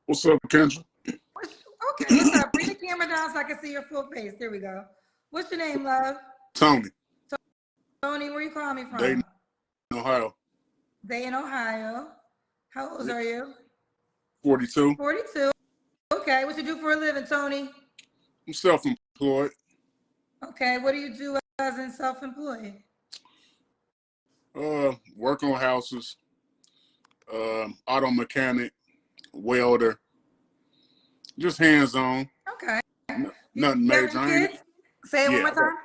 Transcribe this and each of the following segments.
What's up, Kendra? Okay, what's up? Bring the camera down so I can see your full face. There we go. What's your name, love? Tony. Tony, where you calling me from? Dayton, Ohio. Dayton, Ohio. How old are you? 42. 42. Okay, what you do for a living, Tony? I'm self-employed. Okay, what do you do as in self-employed? Work on houses. Auto mechanic, welder. Just hands-on. Okay. Nothing You got major. any kids? Say it one more time.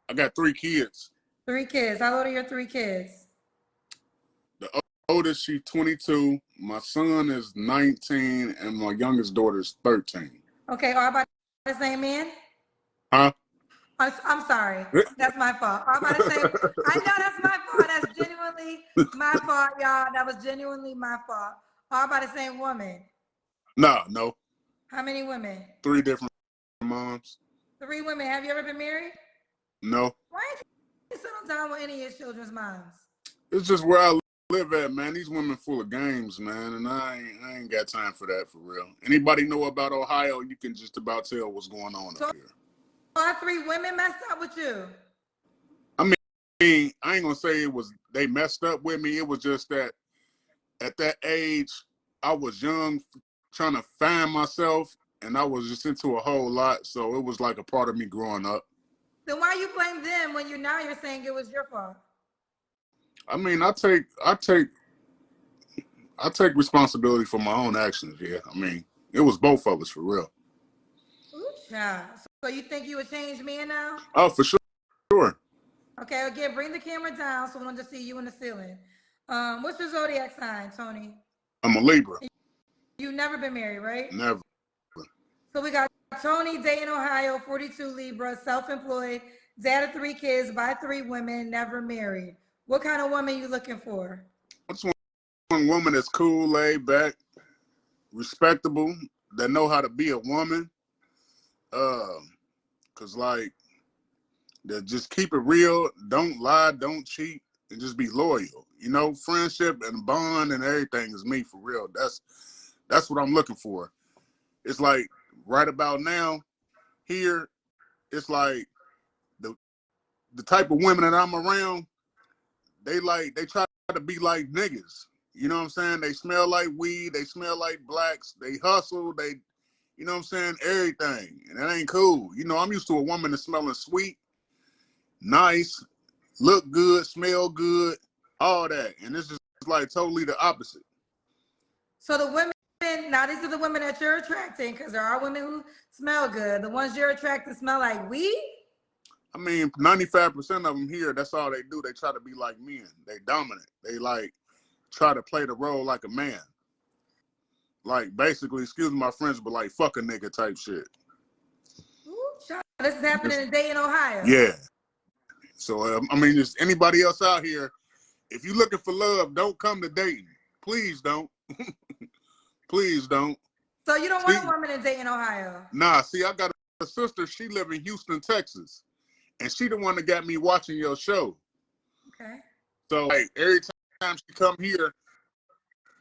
I got 3 kids. 3 kids. How old are your 3 kids? The oldest, she's 22. My son is 19, and my youngest daughter is 13. Okay, are about the same man? Huh? I'm sorry. That's my fault. I'm about to say, I know that's my fault. That's genuinely my fault, y'all. That was genuinely my fault. All by the same woman. No. How many women? 3 different moms. 3 women. Have you ever been married? No. Why didn't you settle down with any of your children's moms? It's just where I live at, man. These women full of games, man, and I ain't got time for that, for real. Anybody know about Ohio, you can just about tell what's going on up here. All 3 women messed up with you? I mean, I ain't gonna say they messed up with me. It was just that at that age, I was young, trying to find myself, and I was just into a whole lot, so it was like a part of me growing up. Then why you blame them when you're saying it was your fault? I mean, I take responsibility for my own actions. Yeah, I mean, it was both of us, for real. Ooh, child. So you think you a changed man now? Oh, for sure. Okay, again, bring the camera down so we don't just see you in the ceiling. What's your zodiac sign, Tony? I'm a Libra. You've never been married, right? Never. So we got Tony, Dayton, Ohio, 42 Libra, self-employed, dad of 3 kids by 3 women, never married. What kind of woman you looking for? I just want one woman that's cool, laid back, respectable, that know how to be a woman. Cause like, that just keep it real, don't lie, don't cheat, and just be loyal. You know, friendship and bond and everything is me, for real. That's what I'm looking for. It's like right about now, here, it's like the type of women that I'm around, they try to be like niggas. You know what I'm saying? They smell like weed, they smell like blacks, they hustle, you know what I'm saying? Everything. And that ain't cool. You know, I'm used to a woman that's smelling sweet, nice, look good, smell good, all that. And this is like totally the opposite. So the women, now these are the women that you're attracting, because there are women who smell good. The ones you're attracting smell like weed? I mean, 95% of them here, that's all they do. They try to be like men. They dominant. They like try to play the role like a man. Like basically, excuse my French, but like fuck a nigga type shit. Ooh, this is happening in Dayton, Ohio. Yeah. So, I mean, just anybody else out here, if you're looking for love, don't come to Dayton. Please don't. Please don't. So you don't want a woman in Dayton, Ohio? Nah, see, I got a sister, she live in Houston, Texas. And she the one that got me watching your show. Okay. So like every time she come here,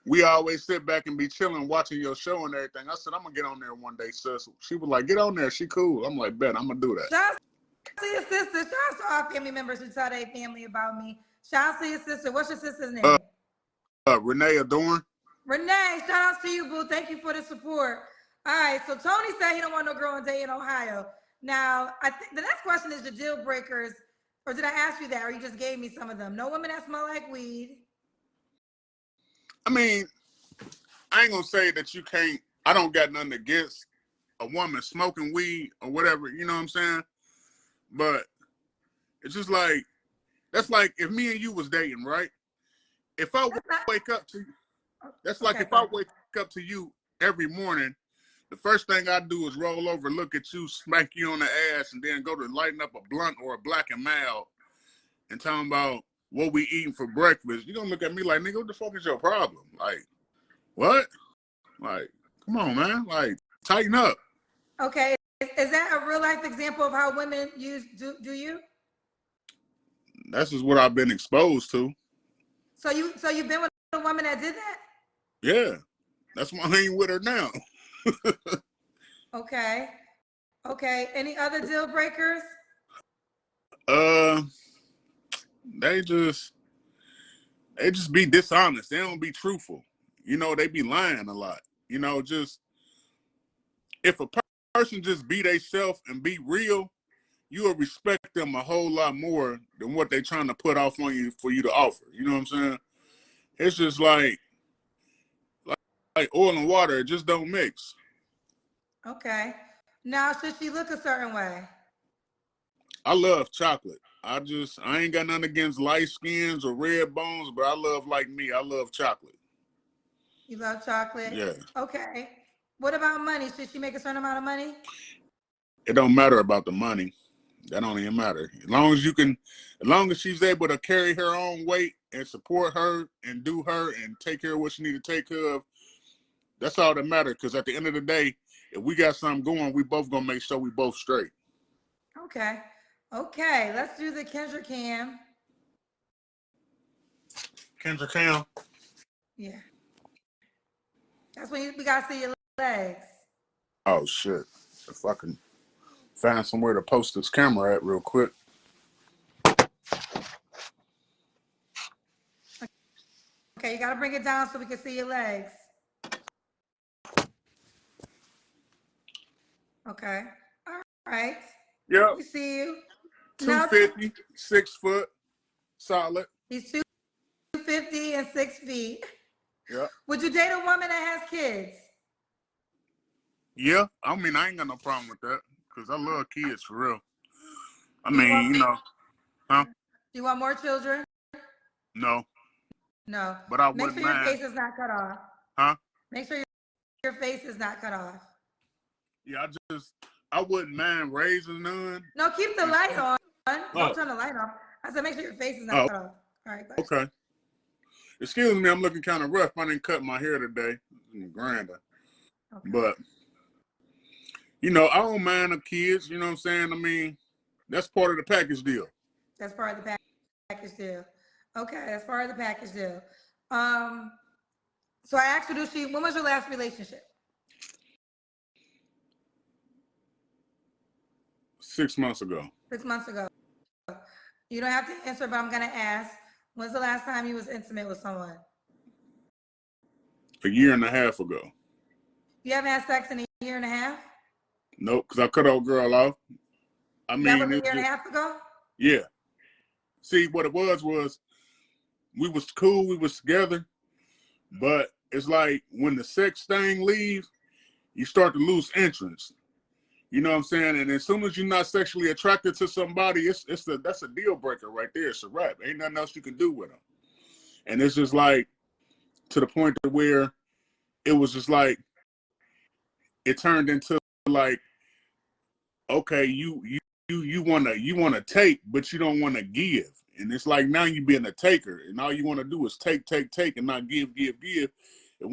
we always sit back and be chilling, watching your show and everything. I said, I'm gonna get on there one day, sis. She was like, get on there, she cool. I'm like, bet, I'm gonna do that. Shout out to your sister. Shout out to our family members who tell their family about me. Shout out to your sister. What's your sister's name? Renee Adorn. Renee, shout out to you, boo. Thank you for the support. All right, so Tony said he don't want no girl in Dayton, Ohio. Now, I think the next question is the deal breakers, or did I ask you that, or you just gave me some of them? No women that smell like weed. I mean, I ain't gonna say that you can't. I don't got nothing against a woman smoking weed or whatever. You know what I'm saying? But it's just like, that's like if me and you was dating, right? If I wake up to, that's like if I wake up to you every morning. The first thing I do is roll over, look at you, smack you on the ass, and then go to lighten up a blunt or a black and mild and talking about what we eating for breakfast. You gonna look at me like, nigga, what the fuck is your problem? Like, what? Like, come on, man. Like, tighten up. Okay. Is that a real life example of how women do you? That's just what I've been exposed to. So you've been with a woman that did that? Yeah. That's why I ain't with her now. Okay. Okay. Any other deal breakers? They just be dishonest. They don't be truthful. You know, they be lying a lot. You know, just if a person just be theyself and be real, you will respect them a whole lot more than what they trying to put off on you for you to offer. You know what I'm saying? It's just like oil and water. It just don't mix. Okay. Now, should she look a certain way? I love chocolate. I ain't got nothing against light skins or red bones, but I love like me. I love chocolate. You love chocolate? Yeah. Okay. What about money? Should she make a certain amount of money? It don't matter about the money. That don't even matter. As long as she's able to carry her own weight and support her and do her and take care of what she need to take care of, that's all that matters. Because at the end of the day, if we got something going, we both gonna make sure we both straight. Okay. Okay. Let's do the Kendra cam. Kendra Cam. Yeah. That's when we gotta see your legs. Oh shit! If I can find somewhere to post this camera at real quick. Okay, you gotta bring it down so we can see your legs. Okay. All right. Yep. We see you. 250, 6 foot, solid. He's 250 and 6 feet. Yeah. Would you date a woman that has kids? Yeah. I mean, I ain't got no problem with that because I love kids for real. I Do you mean, want- you know, huh? Do you want more children? No, No. but I Make wouldn't sure your mind. face is not cut off. Huh? Make sure your face is not cut off. Yeah, I wouldn't mind raising none. No, keep the light on. Don't Oh. turn the light off. I said make sure your face is not cut off. All right, go ahead. Okay. Excuse me, I'm looking kind of rough. I didn't cut my hair today. I'm grander. Okay. But, you know, I don't mind the kids. You know what I'm saying? I mean, that's part of the package deal. That's part of the package deal. Okay, that's part of the package deal. So I asked her, when was your last relationship? 6 months ago. 6 months ago. You don't have to answer, but I'm gonna ask. When's the last time you was intimate with someone? A year and a half ago. You haven't had sex in a year and a half? Nope, because I cut old girl off. I mean, that was a year and a half ago? Yeah. See, what it was we was cool, we was together, but it's like when the sex thing leaves, you start to lose interest. You know what I'm saying? And as soon as you're not sexually attracted to somebody, that's a deal breaker right there. It's a wrap. Ain't nothing else you can do with them. And it's just like to the point to where it was just like it turned into like, okay, you wanna take, but you don't wanna give. And it's like now you being a taker, and all you wanna do is take, and not give. And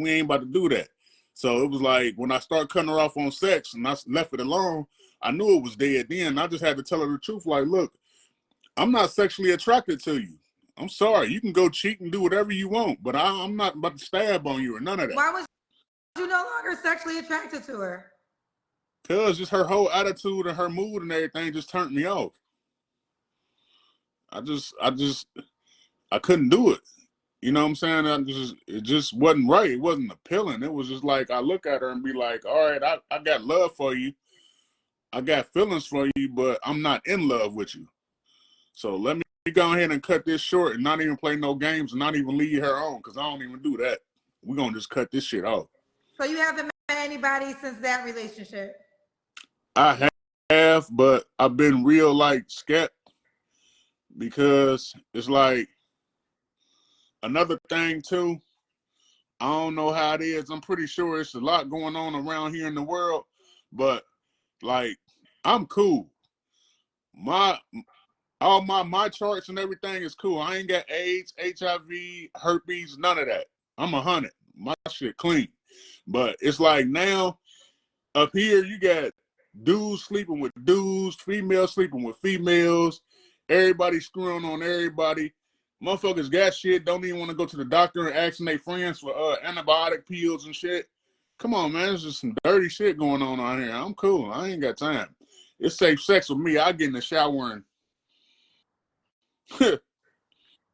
we ain't about to do that. So it was like when I started cutting her off on sex and I left it alone, I knew it was dead then. I just had to tell her the truth. Like, look, I'm not sexually attracted to you. I'm sorry. You can go cheat and do whatever you want, but I'm not about to stab on you or none of that. Why was you no longer sexually attracted to her? Because just her whole attitude and her mood and everything just turned me off. I couldn't do it. You know what I'm saying? It just wasn't right. It wasn't appealing. It was just like I look at her and be like, all right, I got love for you. I got feelings for you, but I'm not in love with you. So let me go ahead and cut this short and not even play no games and not even leave her on because I don't even do that. We're going to just cut this shit off. So you haven't met anybody since that relationship? I have, but I've been real like skept because it's like another thing too. I don't know how it is. I'm pretty sure it's a lot going on around here in the world, but like I'm cool. All my charts and everything is cool. I ain't got AIDS, HIV, herpes, none of that. I'm 100. My shit clean. But it's like now up here you got dudes sleeping with dudes, females sleeping with females, everybody screwing on everybody. Motherfuckers got shit, don't even want to go to the doctor and asking their friends for antibiotic pills and shit. Come on, man. There's just some dirty shit going on out here. I'm cool. I ain't got time. It's safe sex with me. I get in the shower and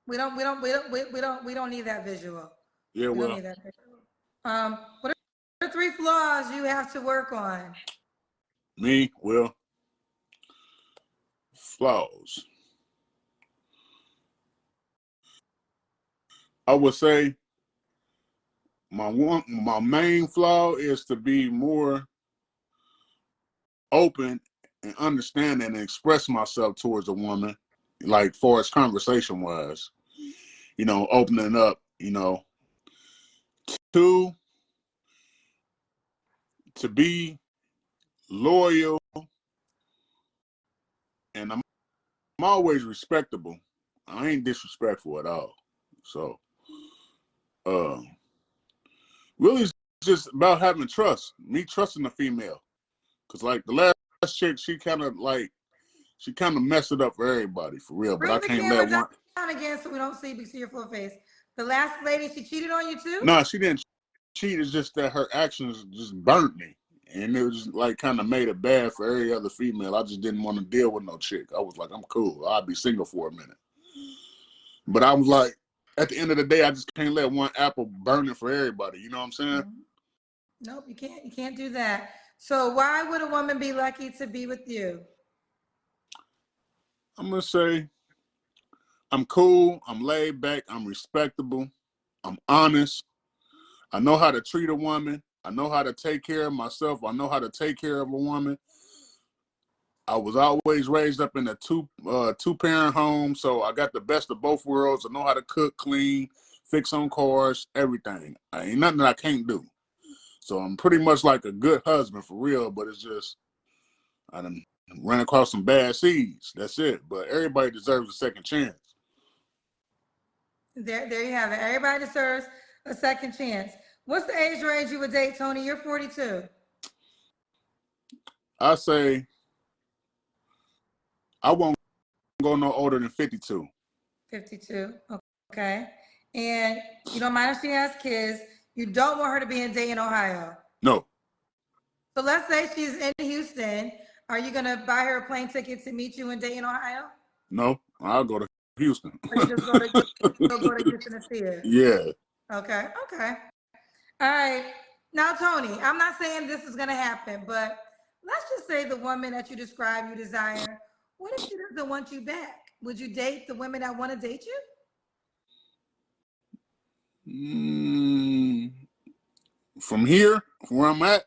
We don't need that visual. yeah, We don't well, need that visual. What are 3 flaws you have to work on? me, well, flaws. I would say my main flaw is to be more open and understanding and express myself towards a woman, like far as conversation wise, opening up, 2, to be loyal, and I'm always respectable. I ain't disrespectful at all. So uh really it's just about having trust, me trusting the female. Cause like the last chick, she kind of messed it up for everybody, for real. But Bring I the can't camera let one. down again so we don't see your full face. The last lady, she cheated on you too? No, she didn't cheat. It's just that her actions just burnt me. And it was like kind of made it bad for every other female. I just didn't want to deal with no chick. I was like, I'm cool. I'll be single for a minute. But I was like, at the end of the day, I just can't let one apple burn it for everybody. You know what I'm saying? Nope, you can't. You can't do that. So why would a woman be lucky to be with you? I'm gonna say I'm cool. I'm laid back. I'm respectable. I'm honest. I know how to treat a woman. I know how to take care of myself. I know how to take care of a woman. I was always raised up in a two-parent home, so I got the best of both worlds. I know how to cook, clean, fix on cars, everything. Ain't nothing that I can't do. So I'm pretty much like a good husband for real, but it's just I done ran across some bad seeds. That's it. But everybody deserves a second chance. There you have it. Everybody deserves a second chance. What's the age range you would date, Tony? You're 42. I say I won't go no older than 52. 52. Okay. And you don't mind if she has kids. You don't want her to be in Dayton, Ohio. No. So let's say she's in Houston. Are you gonna buy her a plane ticket to meet you in Dayton, Ohio? No, I'll go to Houston. Or you just go to Houston to see her? Yeah. Okay. Okay. All right. Now, Tony, I'm not saying this is gonna happen, but let's just say the woman that you describe you desire. What if she doesn't want you back? Would you date the women that want to date you? From here, from where I'm at?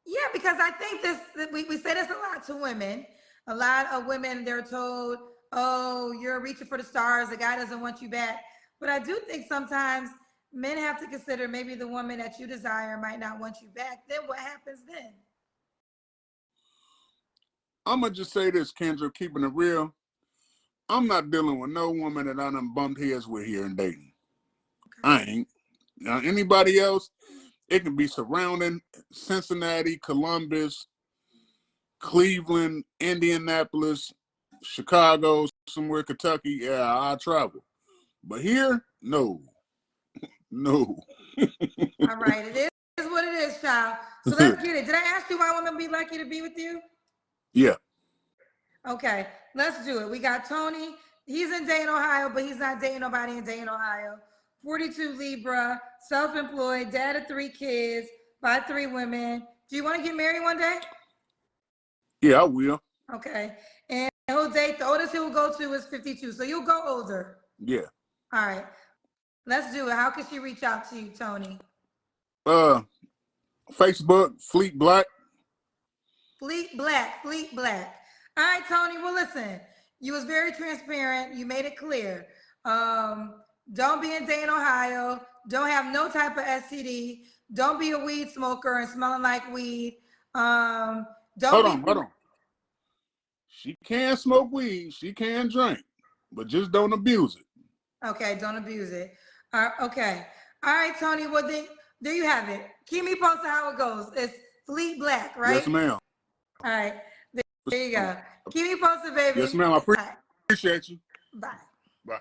Yeah, because I think we say this a lot to women. A lot of women, they're told, oh, you're reaching for the stars. The guy doesn't want you back. But I do think sometimes men have to consider maybe the woman that you desire might not want you back. Then what happens then? I'm going to just say this, Kendra, keeping it real. I'm not dealing with no woman that I done bumped heads with here in Dayton. Okay. I ain't. Now, anybody else, it can be surrounding Cincinnati, Columbus, Cleveland, Indianapolis, Chicago, somewhere, Kentucky. Yeah, I travel. But here, no. No. All right, it is what it is, child. So let's get it. Did I ask you why women be lucky to be with you? Yeah. Okay, let's do it. We got Tony. He's in Dayton, Ohio, but he's not dating nobody in Dayton, Ohio. 42 Libra, self-employed, dad of 3 kids, by 3 women. Do you want to get married one day? Yeah, I will. Okay. And he'll date, the oldest he will go to is 52. So you'll go older. Yeah. All right. Let's do it. How can she reach out to you, Tony? Facebook, Fleet Black. Fleet Black. All right, Tony. Well, listen, you was very transparent. You made it clear. Don't be in Dayton, Ohio. Don't have no type of STD. Don't be a weed smoker and smelling like weed. Hold on. She can smoke weed. She can drink, but just don't abuse it. Okay, don't abuse it. Okay. All right, Tony. Well, then, there you have it. Keep me posted how it goes. It's Fleet Black, right? Yes, ma'am. All right. There you go. Keep me posted, baby. Yes, ma'am. I appreciate you. Bye. Bye.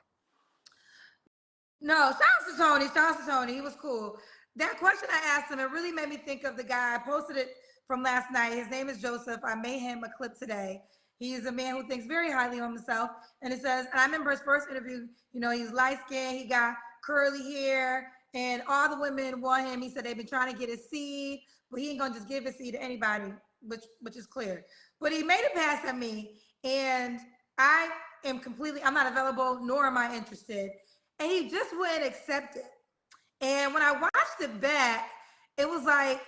No, shout out to Tony. He was cool. that question I asked him, it really made me think of the guy. I posted it from last night. His name is Joseph. I made him a clip today. He is a man who thinks very highly of himself. And it says, and I remember his first interview, you know, he's light skinned, he got curly hair, and all the women want him. He said they've been trying to get his seed, but he ain't gonna just give his seed to anybody, which is clear. But he made a pass at me, and I am completely, I'm not available, nor am I interested. And he just wouldn't accept it. And when I watched it back, it was like,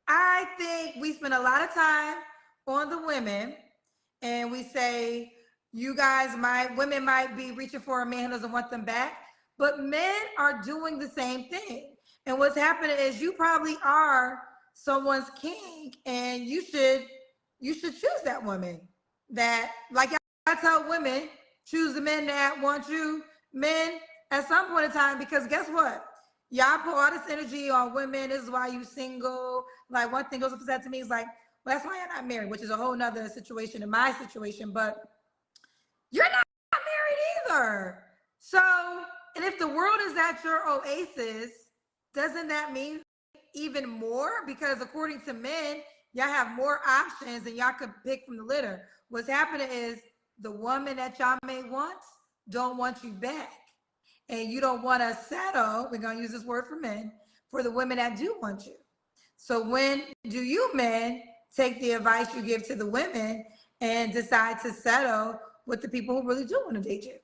I think we spend a lot of time on the women, and we say, women might be reaching for a man who doesn't want them back, but men are doing the same thing. And what's happening is you probably are someone's king, and you should choose that woman. That, like I tell women, choose the men that want you, men, at some point in time, because guess what? Y'all put all this energy on women. This is why you single. Like, one thing Joseph said to me is like, well, that's why you're not married, which is a whole nother situation in my situation, but you're not married either. So, and if the world is at your oasis, doesn't that mean even more? Because according to men, y'all have more options and y'all could pick from the litter. What's happening is the woman that y'all may want don't want you back. And you don't want to settle, we're going to use this word for men, for the women that do want you. So when do you men take the advice you give to the women and decide to settle with the people who really do want to date you?